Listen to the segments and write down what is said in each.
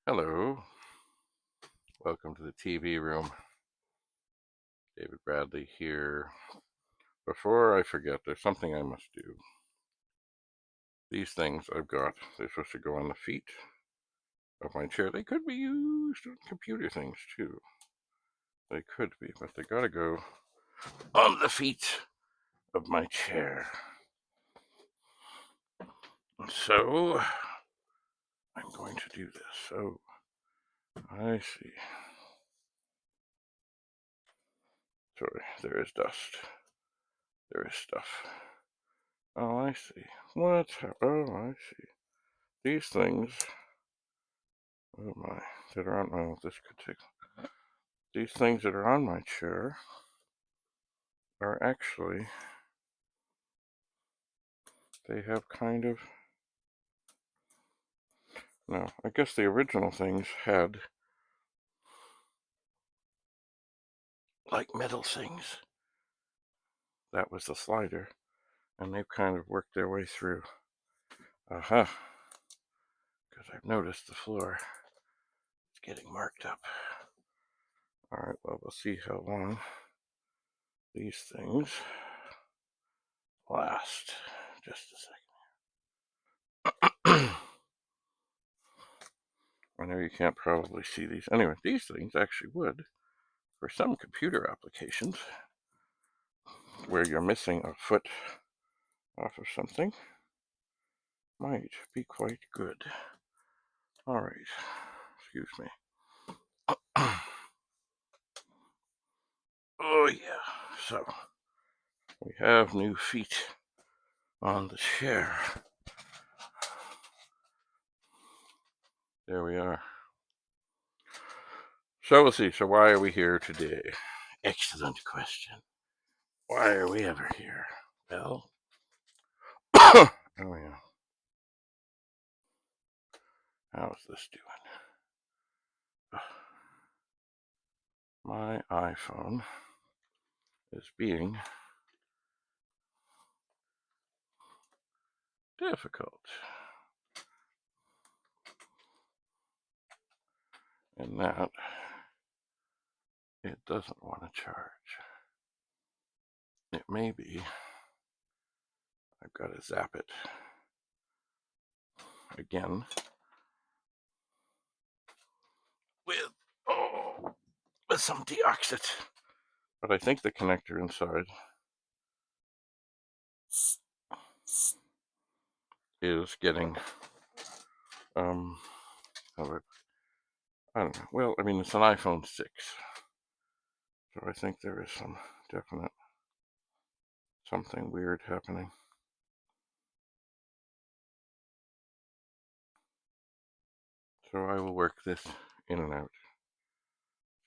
Hello, welcome to the TV room. David Bradley here. Before I forget, there's something I must do. These things I've got, they're supposed to go on the feet of my chair. They could be used on computer things too. They could be, but they gotta go on the feet of my chair. So, I'm going to do this. So, I see. Sorry, there is dust. There is stuff. Oh, I see. What? Oh, I see. These things. Oh my, that are on, oh, this could take. These things that are on my chair are actually, they have kind of, no, I guess the original things had like metal things. That was the slider, and they've kind of worked their way through. Aha, because I've noticed the floor is getting marked up. All right, well, we'll see how long these things last. Just a second. I know you can't probably see these. Anyway, these things actually would, for some computer applications, where you're missing a foot off of something, might be quite good. All right, excuse me. Oh yeah, so we have new feet on the chair. There we are. So we'll see. So why are we here today? Excellent question. Why are we ever here? Well, oh yeah. How's this doing? My iPhone is being difficult. And that it doesn't want to charge. It may be I've got to zap it again with some deoxit. But I think the connector inside is getting I don't know. Well, I mean, it's an iPhone 6, so I think there is some definite something weird happening. So I will work this in and out.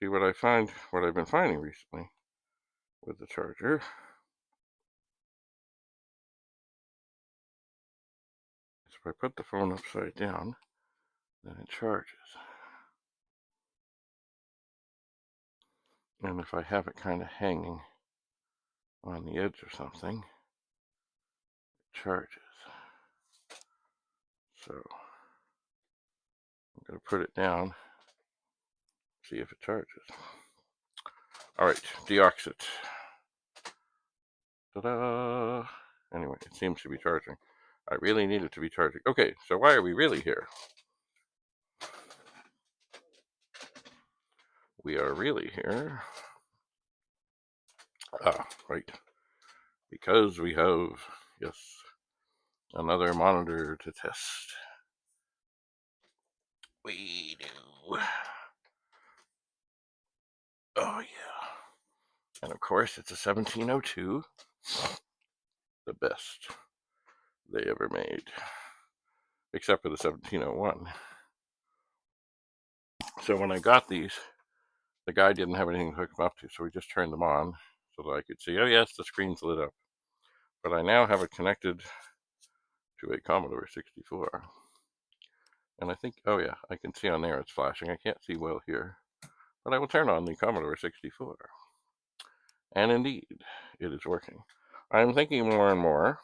See what I find, what I've been finding recently with the charger is if I put the phone upside down, then it charges. And if I have it kind of hanging on the edge or something, it charges. So I'm going to put it down, see if it charges. All right, deoxit. Ta-da! Anyway, it seems to be charging. I really need it to be charging. Okay, so why are we really here? We are really here. Right. Because we have, yes, another monitor to test. We do. Oh, yeah. And of course, it's a 1702. The best they ever made. Except for the 1701. So when I got these, the guy didn't have anything to hook them up to, so we just turned them on so that I could see, oh yes, the screen's lit up. But I now have it connected to a Commodore 64. And I think, oh yeah, I can see on there it's flashing. I can't see well here. But I will turn on the Commodore 64. And indeed, it is working. I'm thinking more and more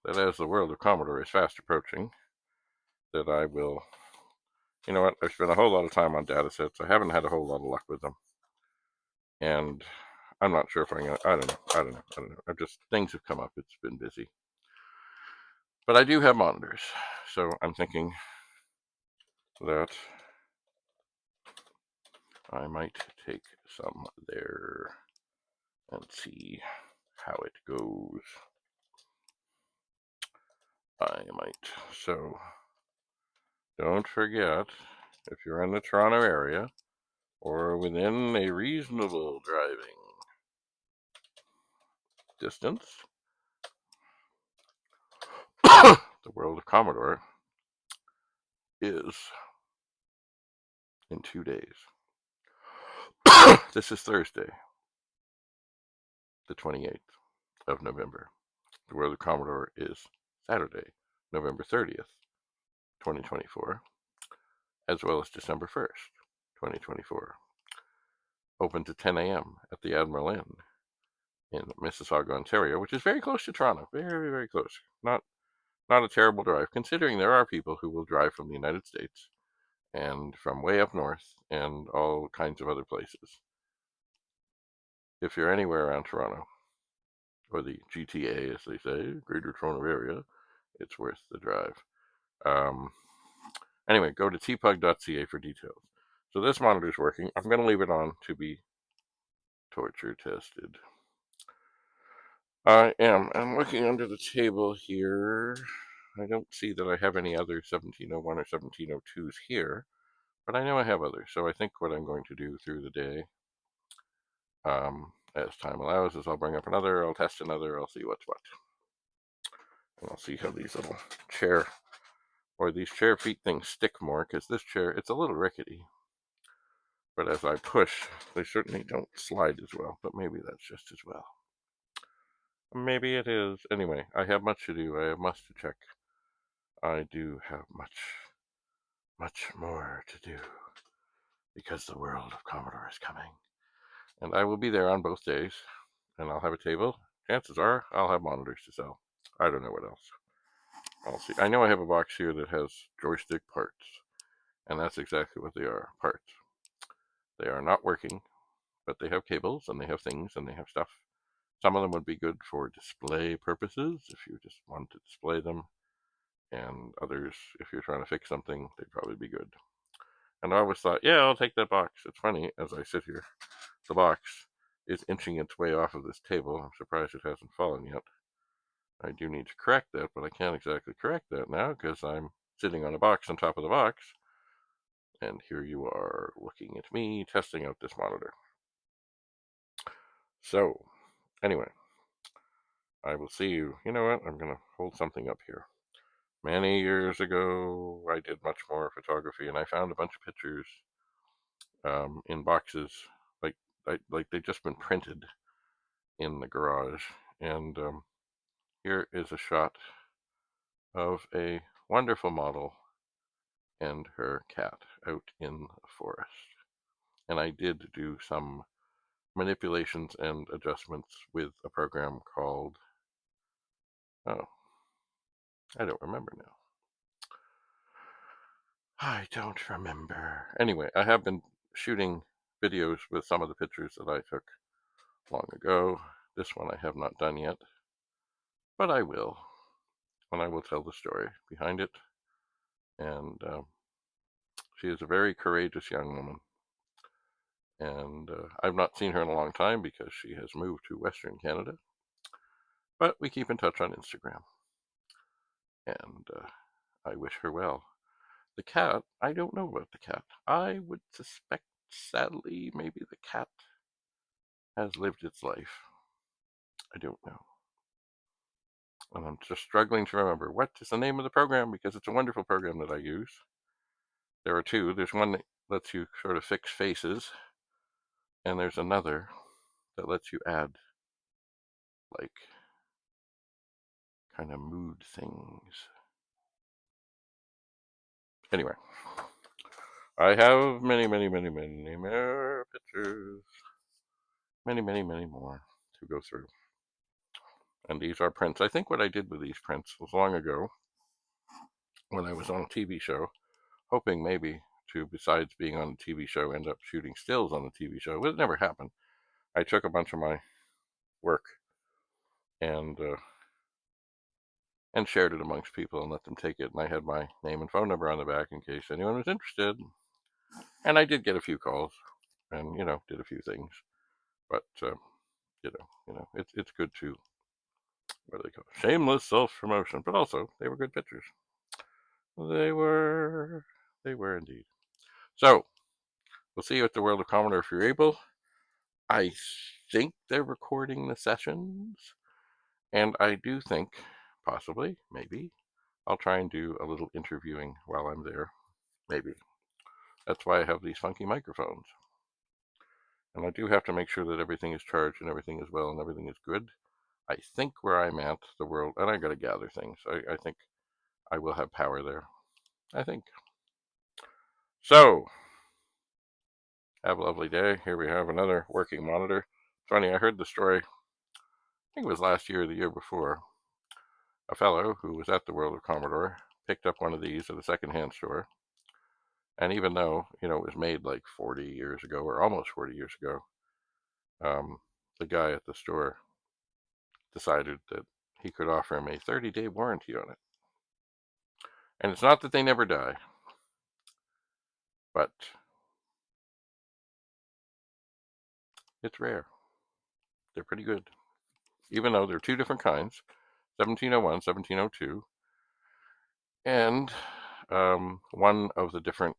that as the world of Commodore is fast approaching, that I will you know what? I've spent a whole lot of time on data sets. I haven't had a whole lot of luck with them. And I'm not sure if I'm going to, I don't know. I've just, things have come up. It's been busy. But I do have monitors. So I'm thinking that I might take some there and see how it goes. I might. So don't forget, if you're in the Toronto area or within a reasonable driving distance, the World of Commodore is in 2 days. This is Thursday, the 28th of November. The World of Commodore is Saturday, November 30th, 2024, as well as December 1st, 2024. Open to 10 a.m. at the Admiral Inn in Mississauga, Ontario, which is very close to Toronto. Very, very close. Not a terrible drive, considering there are people who will drive from the United States and from way up north and all kinds of other places. If you're anywhere around Toronto, or the GTA, as they say, Greater Toronto Area, it's worth the drive. Anyway, go to tpug.ca for details. So this monitor is working. I'm going to leave it on to be torture tested. I am. I'm looking under the table here. I don't see that I have any other 1701 or 1702s here, but I know I have others. So I think what I'm going to do through the day, as time allows, is I'll bring up another, I'll test another, I'll see what's what. And I'll see how these little these chair feet things stick more, because this chair, it's a little rickety. But as I push, they certainly don't slide as well, but maybe that's just as well. Maybe it is. Anyway, I have much to do. I have much to check. I do have much more to do, because the World of Commodore is coming. And I will be there on both days, and I'll have a table. Chances are I'll have monitors to sell. I don't know what else. I'll see. I know I have a box here that has joystick parts, and that's exactly what they are, parts. They are not working, but they have cables, and they have things, and they have stuff. Some of them would be good for display purposes, if you just want to display them, and others, if you're trying to fix something, they'd probably be good. And I always thought, yeah, I'll take that box. It's funny, as I sit here, the box is inching its way off of this table. I'm surprised it hasn't fallen yet. I do need to correct that, but I can't exactly correct that now, because I'm sitting on a box on top of the box. And here you are looking at me testing out this monitor. So, anyway, I will see you. You know what? I'm going to hold something up here. Many years ago, I did much more photography, and I found a bunch of pictures in boxes, like they'd just been printed in the garage. And here is a shot of a wonderful model and her cat out in the forest. And I did do some manipulations and adjustments with a program called, oh, I don't remember now. I don't remember. Anyway, I have been shooting videos with some of the pictures that I took long ago. This one I have not done yet, but I will. And I will tell the story behind it. And she is a very courageous young woman. And I've not seen her in a long time because she has moved to Western Canada. But we keep in touch on Instagram. And I wish her well. The cat, I don't know about the cat. I would suspect, sadly, maybe the cat has lived its life. I don't know. And I'm just struggling to remember what is the name of the program, because it's a wonderful program that I use. There are two. There's one that lets you sort of fix faces, and there's another that lets you add, like, kind of mood things. Anyway, I have many more pictures. Many more to go through. And these are prints. I think what I did with these prints was long ago, when I was on a TV show, hoping maybe to, besides being on a TV show, end up shooting stills on the TV show. It never happened. I took a bunch of my work and shared it amongst people and let them take it. And I had my name and phone number on the back in case anyone was interested. And I did get a few calls, and did a few things. But it's good to, what do they call it? Shameless self-promotion. But also, they were good pictures. They were indeed. So we'll see you at the World of Commodore if you're able. I think they're recording the sessions, and I do think, possibly, maybe, I'll try and do a little interviewing while I'm there. Maybe. That's why I have these funky microphones. And I do have to make sure that everything is charged and everything is well and everything is good. I think where I'm at, the world, and I got to gather things. I think I will have power there. I think. So, have a lovely day. Here we have another working monitor. Funny, I heard the story, I think it was last year or the year before. A fellow who was at the World of Commodore picked up one of these at a secondhand store. And even though, it was made like 40 years ago, or almost 40 years ago, the guy at the store decided that he could offer him a 30-day warranty on it. And it's not that they never die, but it's rare. They're pretty good. Even though they're two different kinds, 1701, 1702, and one of the different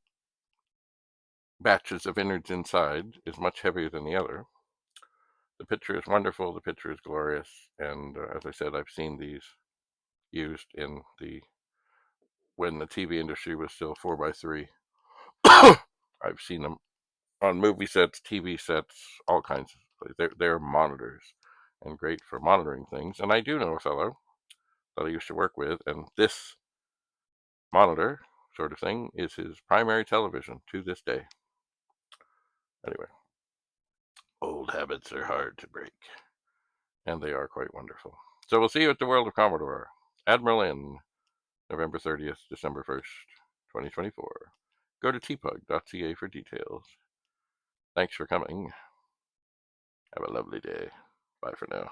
batches of innards inside is much heavier than the other. The picture is wonderful, the picture is glorious, and as I said, I've seen these used in when the TV industry was still 4x3. I've seen them on movie sets, TV sets, all kinds of places. They're monitors and great for monitoring things. And I do know a fellow that I used to work with, and this monitor sort of thing is his primary television to this day. Anyway, old habits are hard to break, and they are quite wonderful. So we'll see you at the World of Commodore. Admiral Inn, November 30th, December 1st, 2024. Go to tpug.ca for details. Thanks for coming. Have a lovely day. Bye for now.